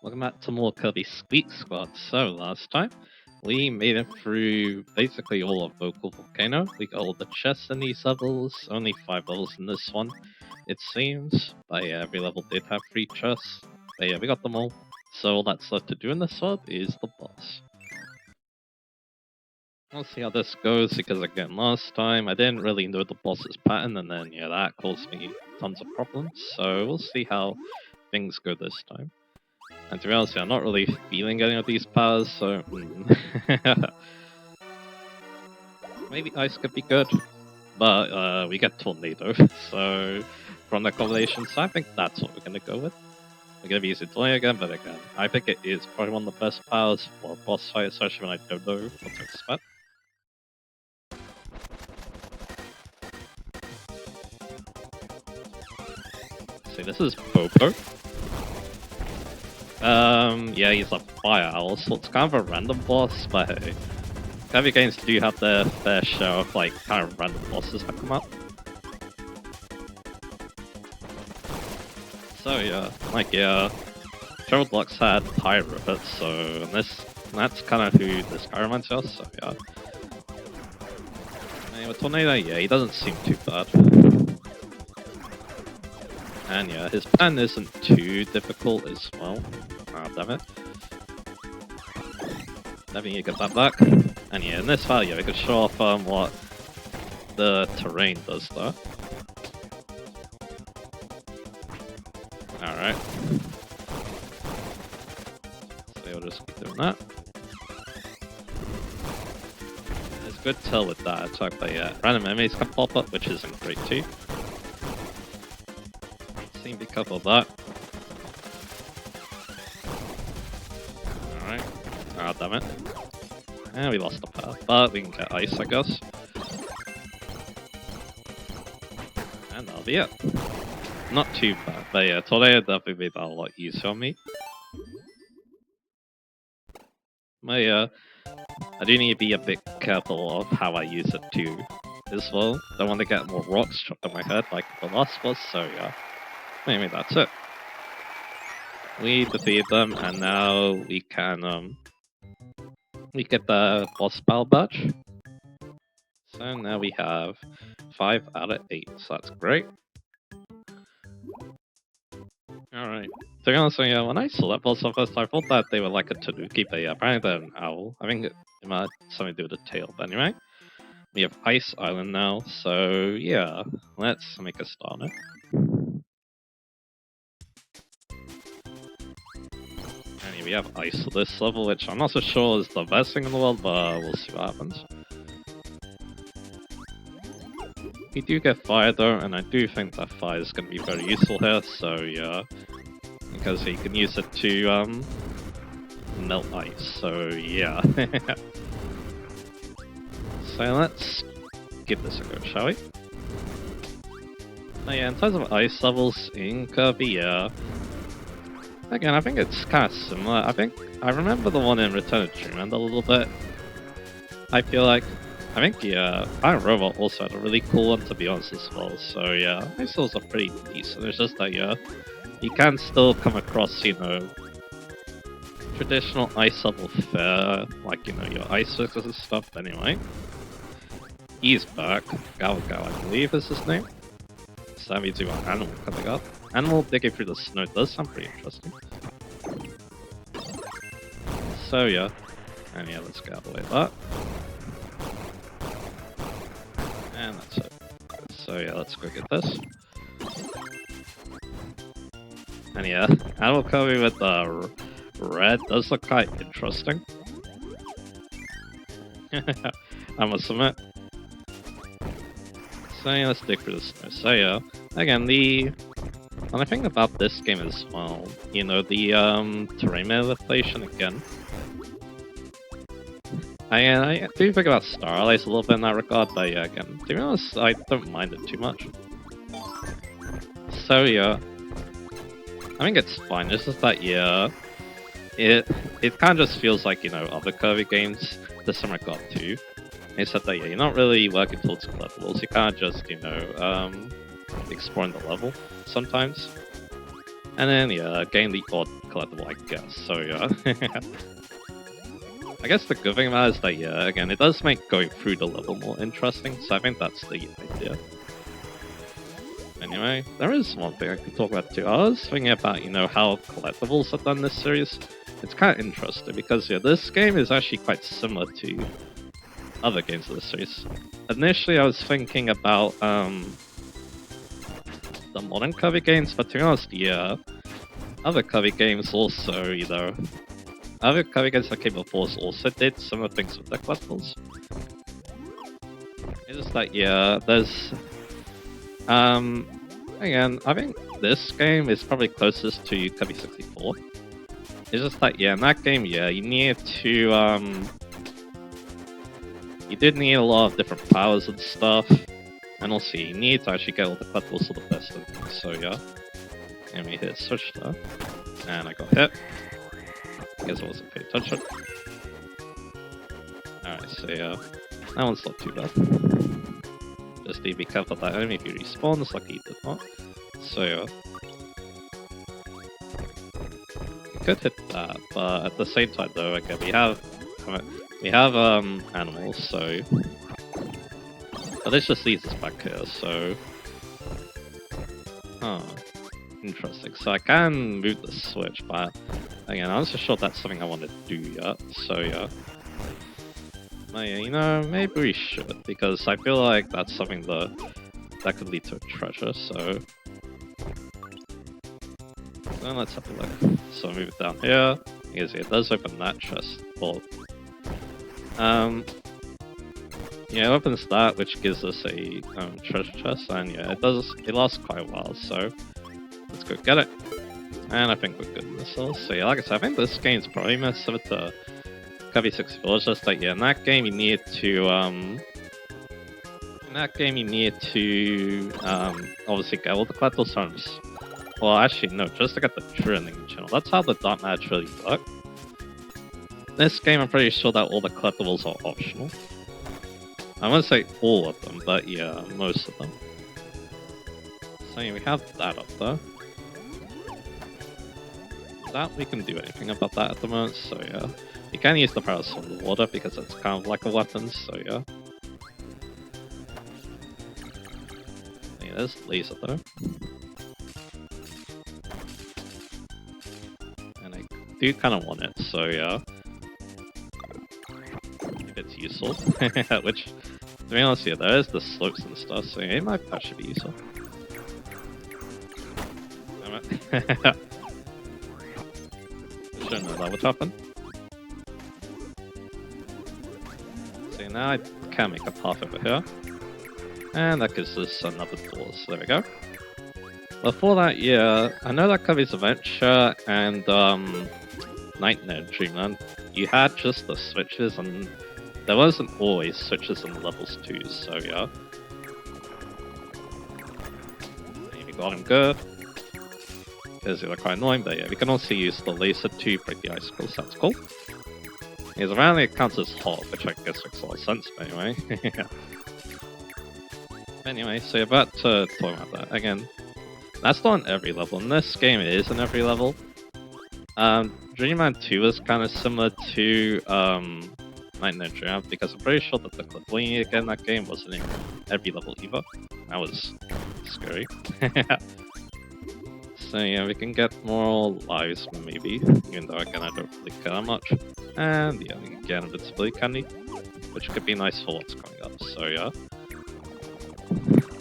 Welcome back to more Kirby Squeak Squad. So last time we made it through basically all of Vocal Volcano. We got all the chests in these levels, only 5 levels in this one, it seems. But yeah, every level did have 3 chests. But yeah, we got them all. So all that's left to do in this one is the boss. We'll see how this goes, because again, last time I didn't really know the boss's pattern, and then yeah, that caused me tons of problems. So we'll see how things go this time. And to be honest, I'm not really feeling any of these powers, so maybe ice could be good. But we get tornado, so from the combinations, I think that's what we're gonna go with. We're gonna be using tornado again, but again, I think it is probably one of the best powers for a boss fight, especially when I don't know what to expect. See, this is Popo. Yeah, he's a fire owl, so it's kind of a random boss, but hey. Heavy games do have their fair share of like kind of random bosses that come up. So yeah, like yeah, Gerald Lux had Pyre Rivet, so that's kind of who this guy reminds me of, so yeah. Anyway, Tornado, yeah, he doesn't seem too bad. And yeah, his plan isn't too difficult as well. Ah, damn it. Never you get that back. And yeah, in this value, we can show off what the terrain does though. Alright. So we'll just keep doing that. It's good tell with that attack, but yeah, random enemies can pop up, which isn't great too. Seem to be careful of that. Alright. Ah, damn it. And we lost the power, but we can get ice, I guess. And that'll be it. Not too bad, but yeah, Tornado definitely made that a lot easier on me. But yeah, I do need to be a bit careful of how I use it too, as well. Don't want to get more rocks shot at my head like the last boss, so yeah. Anyway, that's it. We defeated them, and now we can, we get the boss battle badge. So now we have 5 out of 8, so that's great. Alright. To be honest, yeah, when I saw that boss at first, I thought that they were like a tanuki, but yeah, apparently they're an owl. I think it might have something to do with the tail, but anyway. We have Ice Island now, so yeah, let's make a start on it. And we have Ice for this level, which I'm not so sure is the best thing in the world, but we'll see what happens. We do get fire though, and I do think that fire is going to be very useful here, so yeah. Because you can use it to melt ice, so yeah. So let's give this a go, shall we? Oh yeah, in terms of ice levels in Kirby, yeah. Again, I think it's kind of similar. I remember the one in Return of Dreamland a little bit. I feel like, yeah, Iron Robot also had a really cool one to be honest as well. So yeah, ice levels are pretty decent. It's just that yeah, you can still come across, you know, traditional ice level fare, like you know your ice fixes and stuff. Anyway, he's back. Gao, I believe is his name. So that means we got Animal coming up. Animal digging through the snow does sound pretty interesting. So yeah, and yeah, let's get out of the way of that. And that's it. So yeah, let's go get this. And yeah, Animal coming with the red does look quite interesting. I must admit. So yeah, let's dig through the snow. So yeah, again, the thing about this game as well, you know, the terrain manipulation again. I do think about Starlight a little bit in that regard, but yeah, again, to be honest, I don't mind it too much. So yeah, I think it's fine. It's just that yeah, it kind of just feels like, you know, other Kirby games this summer got to. Except that yeah, you're not really working towards collectibles. You kind of just, you know, exploring the level sometimes. And then, yeah, gain the odd collectible, I guess. So, yeah. I guess the good thing about it is that, yeah, again, it does make going through the level more interesting, so I think that's the idea. Anyway, there is one thing I could talk about too. I was thinking about, you know, how collectibles are done in this series. It's kind of interesting because, yeah, this game is actually quite similar to other games of the series. Initially, I was thinking about the modern Kirby games, but to be honest, yeah, other Kirby games also, you know, other Kirby games that came before us also did similar things with the collectibles. It's just that, yeah, there's again, I think this game is probably closest to Kirby 64. It's just that, yeah, in that game, yeah, you need to, you did need a lot of different powers and stuff, and also you need to actually get all the collectibles to the best of them, so yeah. Let me hit switch there, and I got hit. I guess I wasn't paying attention. Alright, so yeah, that one's not too bad. Just need to be careful of that enemy if he respawns like he did not. So yeah. We could hit that, but at the same time though, again, we have animals, so but this just leads us back here, so interesting. So I can move the switch, but again, I'm not so sure that's something I want to do yet, so yeah. But yeah, you know, maybe we should, because I feel like that's something that could lead to a treasure, so let's have a look. So move it down here. You can see it does open that chest. Well, yeah, it opens that, which gives us a treasure chest, and yeah, it lasts quite a while, so let's go get it. And I think we're good in this level. So yeah, like I said, I think this game's probably more similar to Kirby 64. It's just like, yeah, in that game you need to obviously get all the collectibles from. Well, actually, no, just to get the drilling channel. That's how the dark match really work. This game, I'm pretty sure that all the collectibles are optional. I won't say all of them, but yeah, most of them. So yeah, we have that up there. That we can do anything about that at the moment, so yeah. You can use the powers from the water because it's kind of like a weapon, so yeah. Yeah, there's laser though. And I do kind of want it, so yeah. If it's useful. Which, to be honest, yeah, there is the slopes and stuff, so yeah, it might actually be useful. Damn it. Shouldn't know that would happen. So now I can make a path over here. And that gives us another door, so there we go. Before that, yeah, I know that Kirby's Adventure and Nightmare Dreamland, you had just the switches, and there wasn't always switches in levels too, so yeah. Maybe got him good. Because they were quite annoying, but yeah, we can also use the laser to break the icicles, that's cool. Because apparently it counts as hot, which I guess makes a lot of sense, but anyway. Anyway, so about to talk about that. Again, that's not in every level. In this game, it is in every level. Dreamland 2 is kind of similar to Nightmare Dreamland, because I'm pretty sure that the collectible you get in that game wasn't in every level either. That was scary. So yeah, we can get more lives maybe, even though again I don't really care that much. And yeah, we can get invincibility candy, which could be nice for what's coming up, so yeah.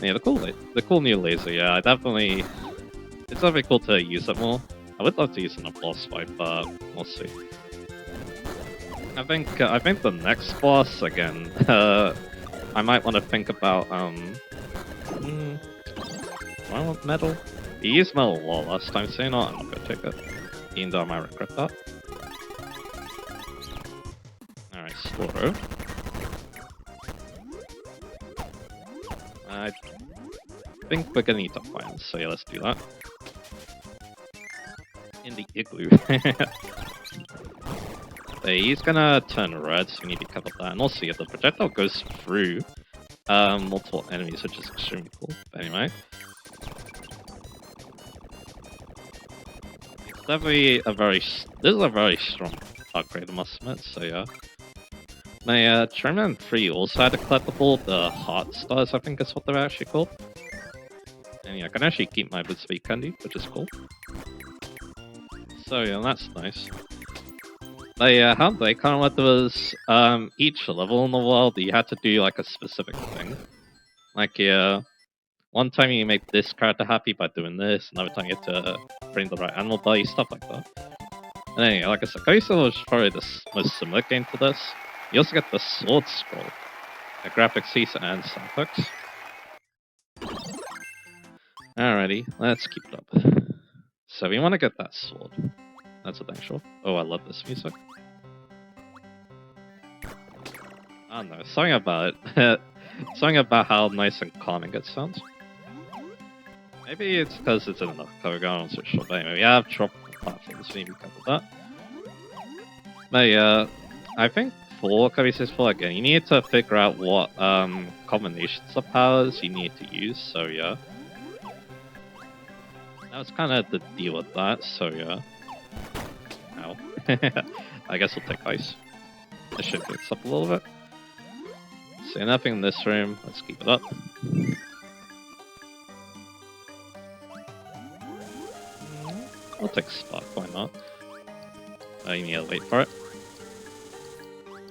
Yeah, the cool new laser, yeah, it's definitely cool to use it more. I would love to use it in a boss fight, but we'll see. I think the next boss, again, I might want to think about, do I want metal? He used metal a lot last time, so you know what, I'm not gonna take it. Even though I might regret that. Alright, Slaughter. I think we're gonna need to find, so yeah, let's do that. In the igloo. But he's gonna turn red, so we need to cover that. And also, yeah, the projectile goes through multiple enemies, which is extremely cool. But anyway. definitely this is a very strong upgrade, I must admit, so yeah. My Trimman 3 also had a collectible, the Heart Stars, I think is what they're actually called. And yeah, I can actually keep my Bitsby candy, which is cool. So yeah, that's nice. But yeah, how they kind of let was each level in the world you had to do like a specific thing. Like yeah, one time you make this character happy by doing this, another time you have to bring the right animal body, stuff like that. And then, yeah, like I said, Kirby Squeak is probably the most similar game to this. You also get the Sword Scroll, a graphics decent and soundtracks. Alrighty, let's keep it up. So we want to get that sword. That's a thing, sure. Oh, I love this music. I don't know, something about it. Something about how nice and calming it sounds. Maybe it's because it's in another cover, I'm not so sure. But anyway, we have tropical platforms, maybe cover that. But yeah, I think for Kirby Squeak Squad again, you need to figure out what combinations of powers you need to use, so yeah. That was kind of the deal with that, so yeah. Ow. I guess we'll take ice. I should fix up a little bit. So nothing in this room, let's keep it up. I'll take Spark, why not? You need to wait for it.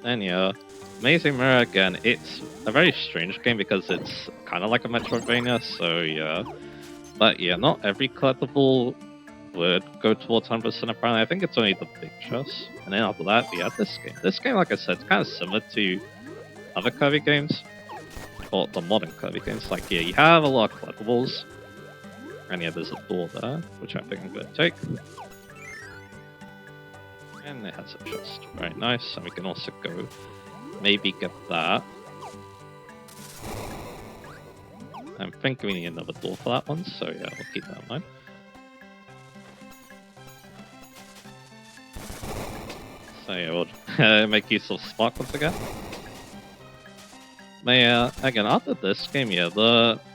And yeah, Amazing Mirror again, it's a very strange game because it's kind of like a Metroidvania, so yeah. But yeah, not every collectible would go towards 100% apparently. I think it's only the big chests. And then after that, we have this game. This game, like I said, it's kind of similar to other Kirby games. Or the modern Kirby games. Like, yeah, you have a lot of collectibles. And yeah, there's a door there, which I think I'm going to take. And it has a chest. Very nice. And we can also go maybe get that. I'm thinking we need another door for that one, so yeah, we'll keep that in mind. So yeah, we'll make use of Spark once again. But yeah, again, after this game, yeah,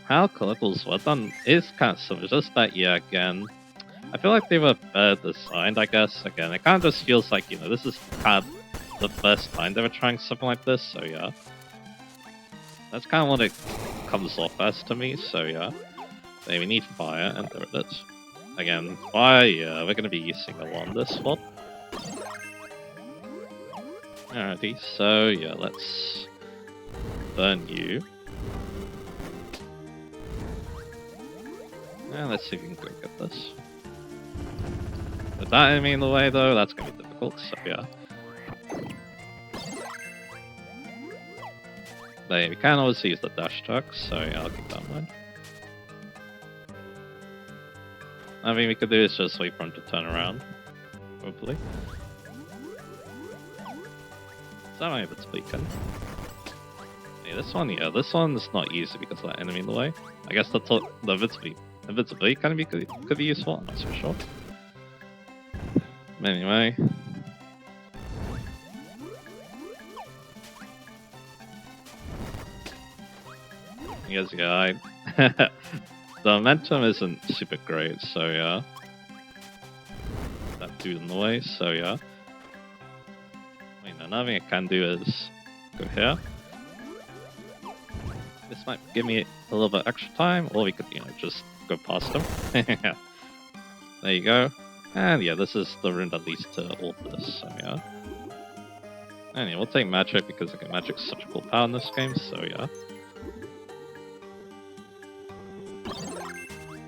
how collectibles were done is kind of similar, just that, yeah, again, I feel like they were better designed, I guess. Again, it kind of just feels like, you know, this is kind of the first time they were trying something like this, so yeah. That's kind of what it comes off as to me, so yeah. Okay, we need fire, and there it is. Again, fire, yeah, we're going to be using a lot on this spot. Alrighty, so yeah, let's burn you. And let's see if we can quick get this. With that enemy in the way though, that's going to be difficult, so yeah. But we can always use the dash attack, so yeah, I'll keep that in mind. I mean, we could do is just wait for him to turn around, hopefully. So I'm able to beacon. Hey, this one, yeah, this one's not easy because of that enemy in the way. I guess the invincibility kind of could be useful, I'm not so sure. Anyway. Yes, yeah, the momentum isn't super great, so yeah. That dude in the way, so yeah. Wait, no, another thing I can do is go here. This might give me a little bit extra time, or we could, you know, just go past him. There you go. And yeah, this is the room that leads to all this, so yeah. And yeah, we'll take magic because again, magic's such a cool power in this game, so yeah.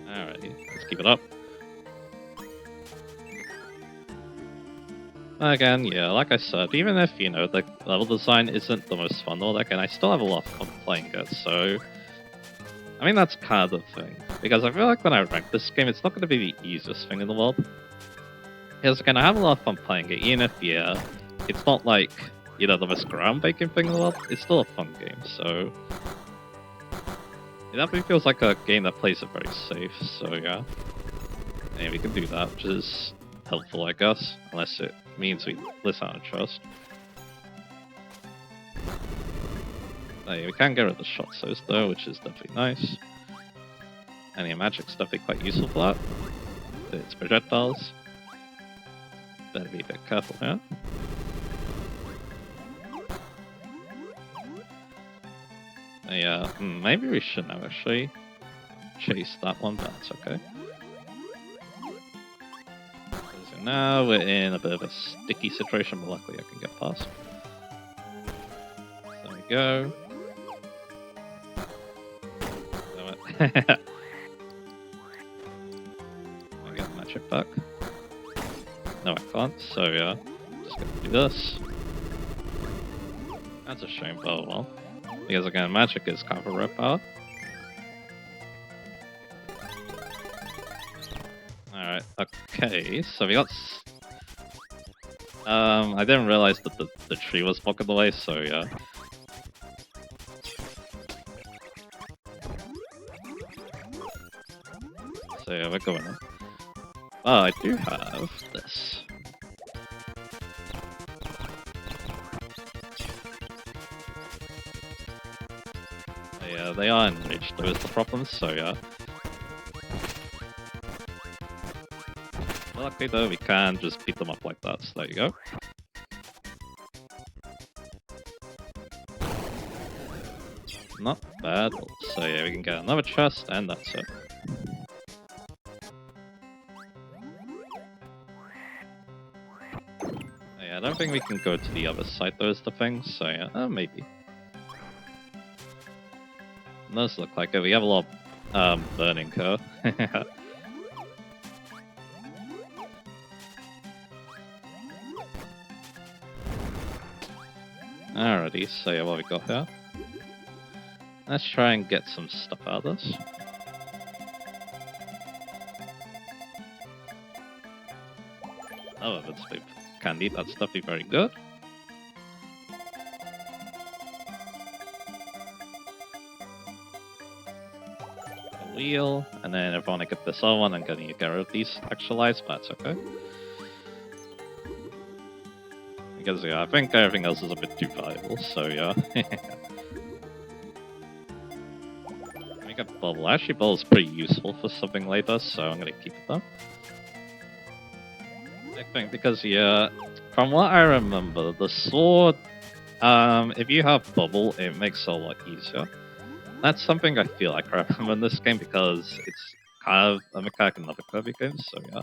Alrighty, let's keep it up. Again, yeah, like I said, even if, you know, the level design isn't the most fun or again, I still have a lot of fun playing it, so... I mean, that's kind of the thing. Because I feel like when I rank this game, it's not going to be the easiest thing in the world. Because again, I have a lot of fun playing it, even if, yeah, it's not like, you know, the most groundbreaking thing in the world, it's still a fun game, so... It definitely feels like a game that plays it very safe, so yeah. And we can do that, which is helpful, I guess, unless it means we listen out of trust. Yeah, we can get rid of the shot source though, which is definitely nice. And yeah, magic's definitely quite useful for that. It's projectiles. Better be a bit careful here. Yeah, maybe we shouldn't have actually chased that one, but that's okay. So now we're in a bit of a sticky situation, but luckily I can get past. There we go. I get magic back. No, I can't, so yeah, just gonna do this. That's a shame, but oh well. Because again, magic is kind of a rare power. Alright, okay, so we got... I didn't realize that the tree was blocking the way, so yeah. So yeah, we're going on. Oh, I do have this. Yeah, they are enriched, though is the problem, so yeah. Luckily though, we can just beat them up like that, so there you go. Not bad, so yeah, we can get another chest, and that's it. Yeah, I don't think we can go to the other side though is the thing, so yeah, maybe. It does look like it, we have a lot of burning here. Alrighty, so yeah, what we got here? Let's try and get some stuff out of this. Oh, that's candy, that's definitely very good. A wheel, and then if I want to get this other one, I'm going to get rid of these actualized, but that's okay. Because yeah, I think everything else is a bit too valuable, so yeah. We got Bubble. Actually, Bubble's pretty useful for something later, so I'm gonna keep it though. I think because yeah, from what I remember, the sword, if you have Bubble, it makes it a lot easier. That's something I feel like I remember in this game because it's kind of a mechanic in other Kirby games, so yeah.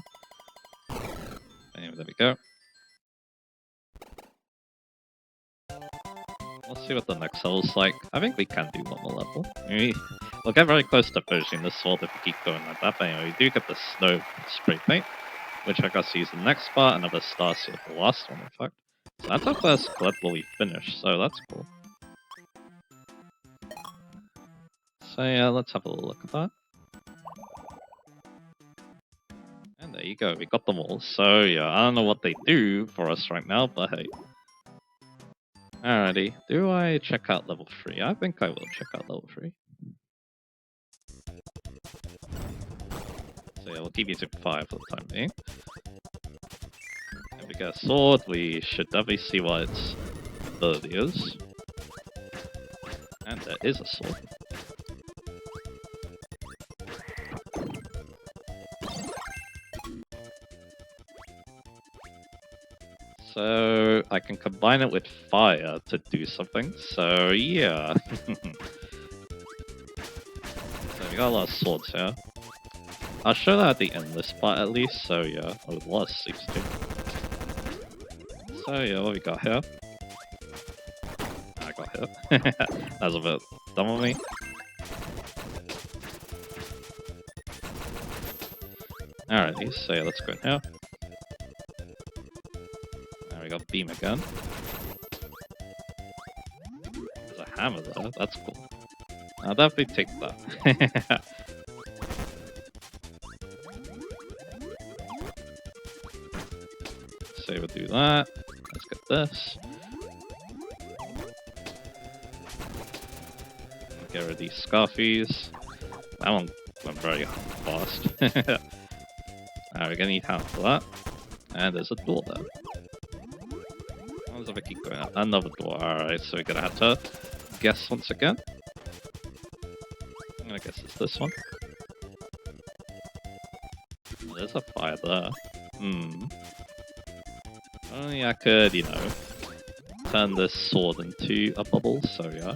Anyway, there we go. Let's see what the next level's like. I think we can do one more level. Maybe we'll get very close to finishing this sword if we keep going like that. But anyway, we do get the snow spray paint, which I got to use the next part, another star seal for the last one, in fact. So that's our first collectible we finished, so that's cool. So yeah, let's have a little look at that. And there you go, we got them all. So yeah, I don't know what they do for us right now, but hey. Alrighty, do I check out level 3? I think I will check out level 3. So yeah, we'll keep using 5 for the time being. If we get a sword, we should definitely see what its ability is. And there is a sword. So I can combine it with fire to do something, so yeah. So we got a lot of swords here. I'll show that at the end of this part at least, so yeah. Oh, a lot of sleeps too. So yeah, what we got here? I got hit. That was a bit dumb of me. Alrighty, so yeah, let's go in here. There we got beam again. There's a hammer there, that's cool. I'll definitely take that. So we'll do that. Let's get this. Get rid of these scuffies. That one went very fast. Alright, we're gonna need hammer for that. And there's a door there. How does it keep going out? Another door. Alright, so we're gonna have to guess once again. I'm gonna guess it's this one. There's a fire there. Only I could, you know, turn this sword into a bubble, so yeah.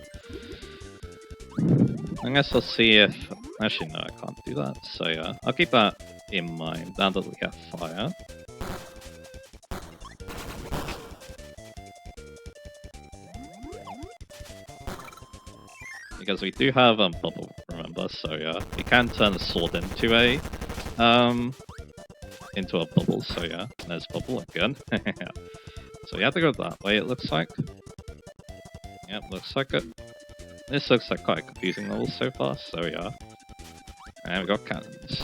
I guess I'll see if... Actually, no, I can't do that, so yeah. I'll keep that in mind now that we have fire. Because we do have bubble, remember, so yeah. We can turn the sword into a bubble, so yeah. There's bubble again. So you have to go that way, it looks like. Yep, looks like it. This looks like quite a confusing level so far, so yeah. And we got cannons.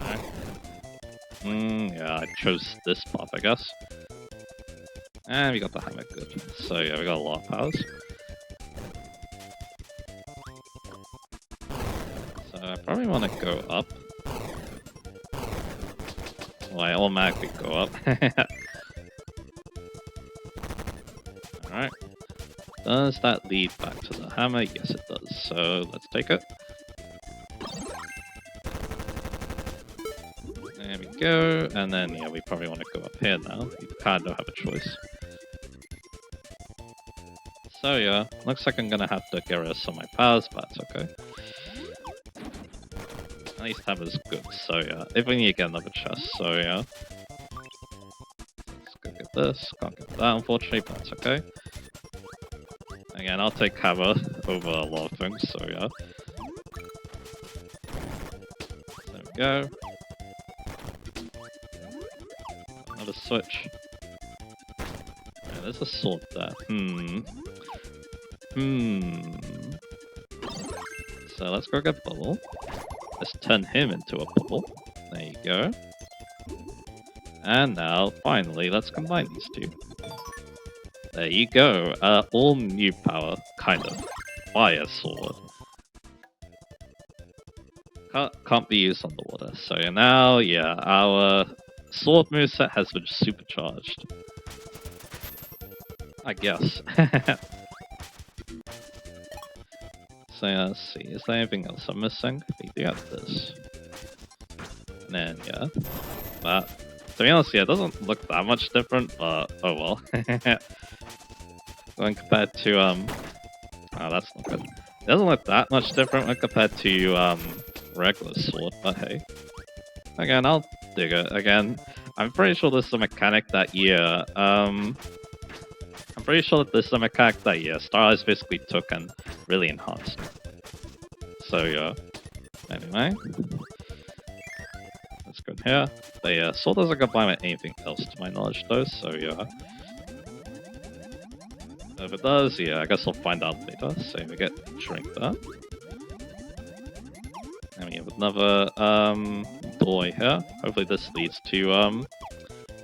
Alright. Yeah, I chose this path, I guess. And we got the hammer, good. So yeah, we got a lot of powers. So I probably want to go up. Well, I automatically go up. Alright. Does that lead back to the hammer? Yes, it does. So let's take it. There we go. And then, yeah, we probably want to go up here now. We kind of have a choice. So yeah, looks like I'm gonna have to get rid of some of my powers, but that's okay. At least hammer's good, so yeah. If we need to get another chest, so yeah. Let's go get this. Can't get that, unfortunately, but that's okay. Again, I'll take hammer over a lot of things, so yeah. There we go. Another switch. Yeah, there's a sword there. So let's go get Bubble. Let's turn him into a bubble. There you go. And now, finally, let's combine these two. There you go. All new power, kind of. Fire sword. Can't be used underwater. So now, yeah, our sword moveset has been supercharged. I guess. So let's see, is there anything else I'm missing? We do have this. And then, yeah. That, to be honest, yeah, it doesn't look that much different, but oh well. When compared to, oh, that's not good. It doesn't look that much different when compared to, regular sword, but hey. Again, I'll dig it. Again, I'm pretty sure this is a mechanic that I'm pretty sure that this is a mechanic that, yeah, Starlight basically took and really enhanced. So, yeah. Anyway. Let's go in here. But yeah, sword doesn't combine with anything else to my knowledge though, so yeah. If it does, yeah, I guess I'll find out later. So we get shrink there. And we have another doorway here. Hopefully this leads to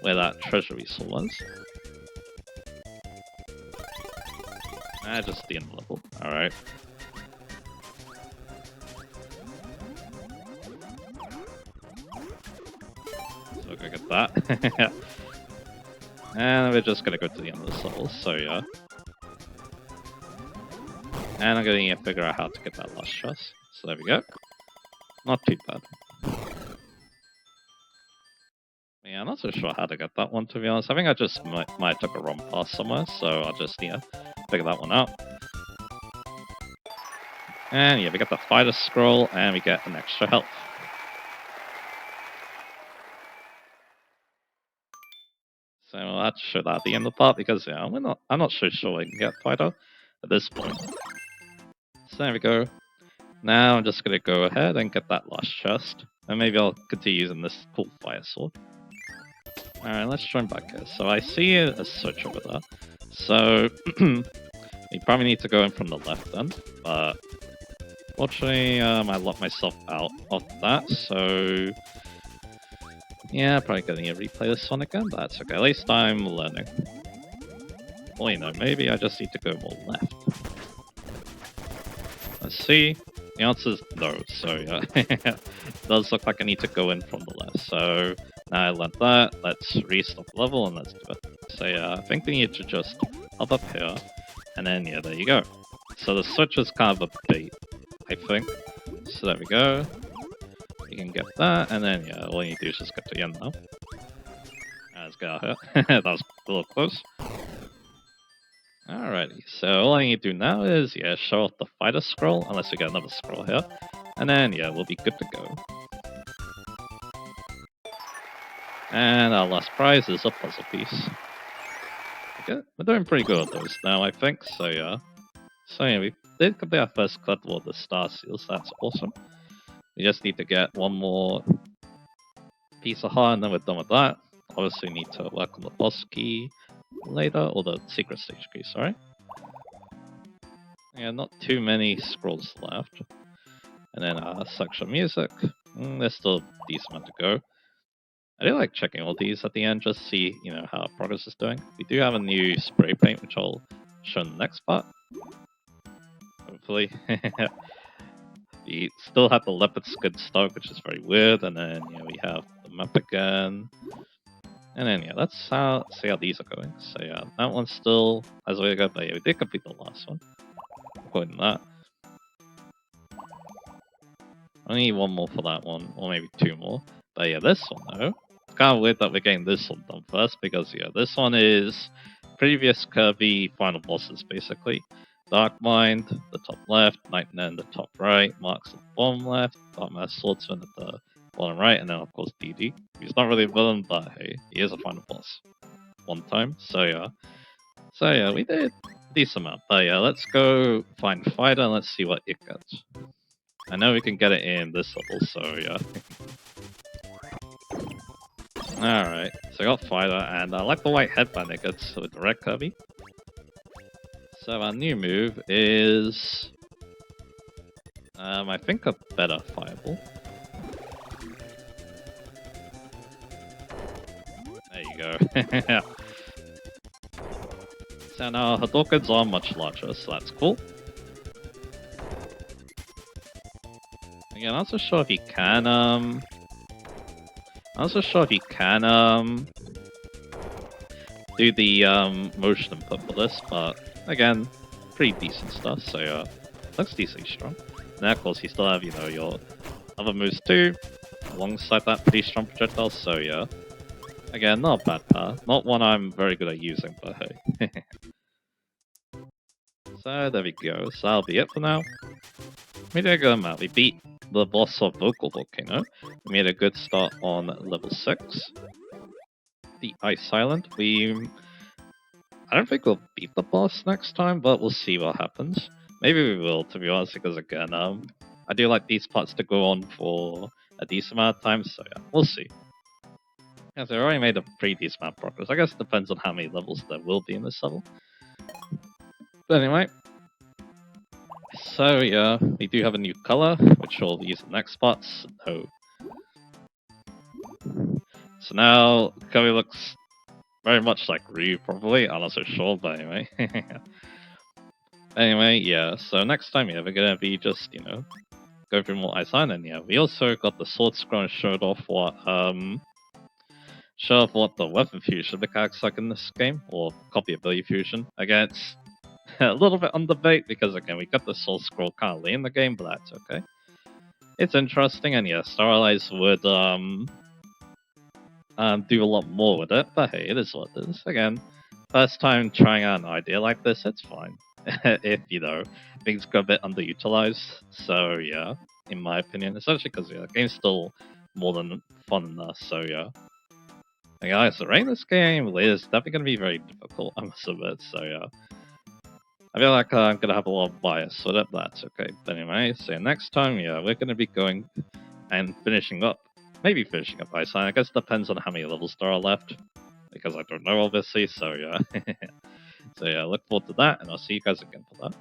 where that treasury sword was. Just the end level. Alright. So we're gonna get that. And we're just gonna go to the end of this level, so yeah. And I'm gonna need to figure out how to get that last chest. So there we go. Not too bad. Yeah, I'm not so sure how to get that one, to be honest. I think I just might have took a wrong path somewhere, so I'll just, yeah, figure that one out. And yeah, we got the fighter scroll, and we get an extra health. So that should at the end of the part, because yeah, I'm not so sure I can get fighter at this point. So there we go. Now I'm just gonna go ahead and get that last chest, and maybe I'll continue using this cool fire sword. Alright, let's join back here. So I see a switch over there. So you probably need to go in from the left then, but fortunately I locked myself out of that, so yeah, probably gonna need to replay this one again, but that's okay. At least I'm learning. Well, you know, maybe I just need to go more left. Let's see. The answer is no, so yeah. It does look like I need to go in from the left, so now I learned that. Let's restart the level and let's do it. So yeah, I think we need to just hop up here, and then yeah, there you go. So the switch is kind of a bait, I think. So there we go. You can get that, and then yeah, all you do is just get to the end now. Let's get out here. That was a little close. Alrighty, so all I need to do now is, yeah, show off the fighter scroll, unless we get another scroll here. And then, yeah, we'll be good to go. And our last prize is a puzzle piece. Okay, we're doing pretty good with those now, I think, so yeah. So yeah, we did complete our first collectible of the Star Seals, that's awesome. We just need to get one more piece of heart, and then we're done with that. Obviously, we need to work on the boss key later, or the secret stage key, sorry. Yeah, not too many scrolls left. And then section music. There's still a decent amount to go. I do like checking all these at the end, just to see, you know, how our progress is doing. We do have a new spray paint, which I'll show in the next part. Hopefully. We still have the leopard skin stock, which is very weird, and then yeah, we have the map again. And then yeah, let's see how these are going. So yeah, that one's still as we go, but yeah, we did complete the last one. According to that. I need one more for that one, or maybe two more. But yeah, this one though, it's kind of weird that we're getting this one done first, because yeah, this one is previous Kirby final bosses basically. Dark Mind, the top left, Nightmare, the top right, Marks at the bottom left, Dark Master Swordsman at the bottom right, and then of course DD. He's not really a villain, but hey, he is a final boss. One time, so yeah, we did a decent amount. But yeah, let's go find Fighter and let's see what it gets. I know we can get it in this level, so yeah. Alright, so I got Fighter, and I like the white headband it gets with the red Kirby. So our new move is... I think a better Fireball. There you go. So now Hadoukens are much larger, so that's cool. Again, I'm not so sure if you can, do the motion input for this, but again, pretty decent stuff, so yeah, looks decently strong. And of course, you still have, you know, your other moves too, alongside that pretty strong projectile, so yeah. Again, not a bad power. Not one I'm very good at using, but hey. So there we go, so that'll be it for now. We did a good amount. We beat the boss of Vocal Volcano. We made a good start on level 6. The Ice Island. I don't think we'll beat the boss next time, but we'll see what happens. Maybe we will, to be honest, because again, I do like these parts to go on for a decent amount of time, so yeah, we'll see. Yeah, so I already made a pretty decent amount of progress. I guess it depends on how many levels there will be in this level. But anyway, so yeah, we do have a new color, which we'll use in the next spots. So now Kirby looks very much like Ryu, probably. I'm not so sure, but anyway. Anyway, yeah, so next time, yeah, we're gonna be just, you know, go through more Ice Island, and yeah, we also got the Sword Scroll and showed off what the weapon fusion mechanics like in this game, or copy ability fusion. Again, it's a little bit on debate, because again, we got the Sword Scroll kind of late in the game, but that's okay. It's interesting, and yeah, Starlight would do a lot more with it, but hey, it is what it is. Again, first time trying out an idea like this, it's fine. If, you know, things go a bit underutilized, so yeah, in my opinion, especially because yeah, the game's still more than fun enough, so yeah. And guys, so rating this game is definitely going to be very difficult, I must admit, so yeah. I feel like I'm going to have a lot of bias with it, but that's okay. But anyway, so next time, yeah, we're going to be going and finishing up. Maybe finishing up Ice Island. I guess it depends on how many levels there are left. Because I don't know, obviously, so yeah. So yeah, look forward to that, and I'll see you guys again for that.